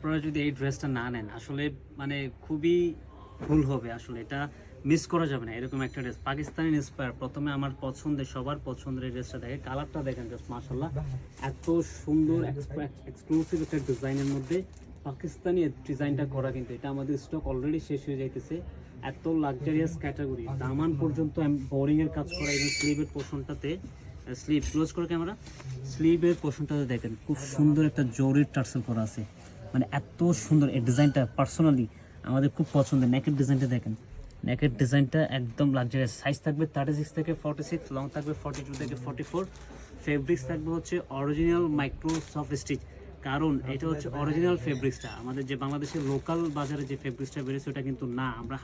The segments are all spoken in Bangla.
আপনারা যদি এই ড্রেসটা না নেন আসলে মানে খুবই ভুল হবে। আসলে এটা মিস করা যাবে না, এরকম একটা ড্রেস পাকিস্তানি ইন্সপায়ার। প্রথমে আমার পছন্দের, সবার পছন্দের এই ড্রেসটা দেখে, কালারটা দেখেন জাস্ট মাশাআল্লাহ, এত সুন্দর এক্সক্লুসিভ একটা ডিজাইনের মধ্যে পাকিস্তানি ডিজাইনটা করা। কিন্তু এটা আমাদের স্টক অলরেডি শেষ হয়ে যাইতেছে। এত লাক্সারিয়াস ক্যাটাগরি, দামান পর্যন্ত বোরিং এর কাজ করা। এবং স্লিভের পোর্শনটাতে, স্লিভ ক্লোজ করে ক্যামেরা, স্লিভের পোর্শনটাতে দেখেন খুব সুন্দর একটা জরির টার্সেল করা আছে। মানে এত সুন্দর এই ডিজাইনটা, পার্সোনালি আমাদের খুব পছন্দের। নেকের ডিজাইনটা দেখেন, নেকের ডিজাইনটা একদম লাক্সারিয়াস। সাইজ থাকবে 36 থেকে 46, লং থাকবে 42 থেকে 44। ফেব্রিক্স থাকবে হচ্ছে অরিজিনাল মাইক্রো সফট স্টিচ, কারণ এটা হচ্ছে অরিজিনাল ফেব্রিক্সটা। আমাদের যে বাংলাদেশের লোকাল বাজারে যে ফেব্রিক্সটা বেরিয়েছে ওটা কিন্তু না, আমরা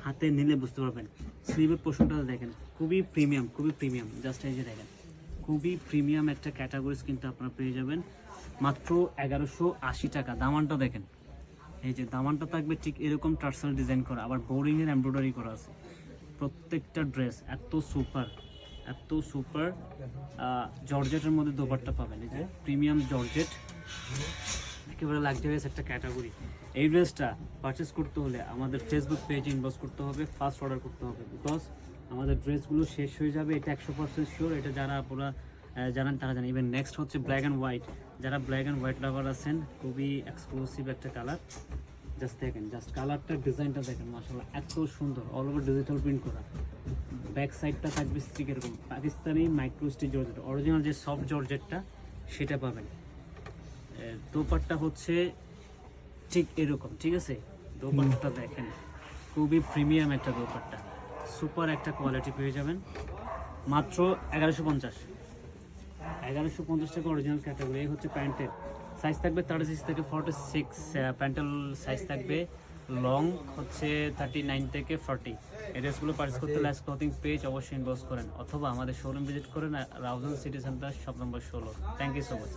হাতে নিলে বুঝতে পারবেন। স্লিভের পোর্শনটা দেখেন খুবই প্রিমিয়াম, খুবই প্রিমিয়াম। জাস্ট এই যে দেখেন খুবই প্রিমিয়াম একটা ক্যাটাগরিজ কিন্তু আপনারা পেয়ে যাবেন মাত্র 1180 টাকা। দামানটা দেখেন, এই যে দামানটা থাকবে ঠিক এরকম টার্সেল ডিজাইন করা, আবার বোরিং এর এমব্রয়ডারি করা আছে। প্রত্যেকটা ড্রেস এত সুপার, এত সুপার। জর্জেটের মধ্যে দোপাট্টা পাবেন, এই যে প্রিমিয়াম জর্জেট, একেবারে লাক্সারিয়াস একটা ক্যাটাগরি। এই ড্রেসটা পারচেস করতে হলে আমাদের ফেসবুক পেজে ইনবক্স করতে হবে, ফার্স্ট অর্ডার করতে হবে, বিকজ আমাদের ড্রেসগুলো শেষ হয়ে যাবে, এটা 100% শিওর। এটা যারা আপনারা জানেন তারা জানেন। ইভেন নেক্সট হচ্ছে ব্ল্যাক অ্যান্ড হোয়াইট, যারা ব্ল্যাক অ্যান্ড হোয়াইট লাভার আছেন, খুবই এক্সক্লুসিভ একটা কালার। জাস্ট দেখেন, জাস্ট কালারটা, ডিজাইনটা দেখেন মাশাআল্লাহ, এত সুন্দর, অল ওভার ডিজিটাল প্রিন্ট করা। ব্যাক সাইডটা থাকবে স্টিক এরকম Pakistani micro stitch georgette, original যে সফট জর্জেটটা সেটা পাবেন। দোপাট্টা হচ্ছে ঠিক এরকম, ঠিক আছে। দোপাট্টা দেখেন খুবই প্রিমিয়াম একটা দোপাট্টা, সুপার একটা কোয়ালিটি পেয়ে যাবেন মাত্র 1150। 1150 টাকা অরিজিনাল ক্যাটাগরি। এই হচ্ছে প্যান্টের সাইজ থাকবে 36 থেকে 46, প্যান্টের সাইজ থাকবে লং হচ্ছে 39 থেকে 40। এই ড্রেসগুলো পারচেস করতে লাইস ক্লথিং পেজ অবশ্যই ইনবক্স করেন, অথবা আমাদের শোরুম ভিজিট করেন, Raozan city centre, shop number 16। Thank you so much.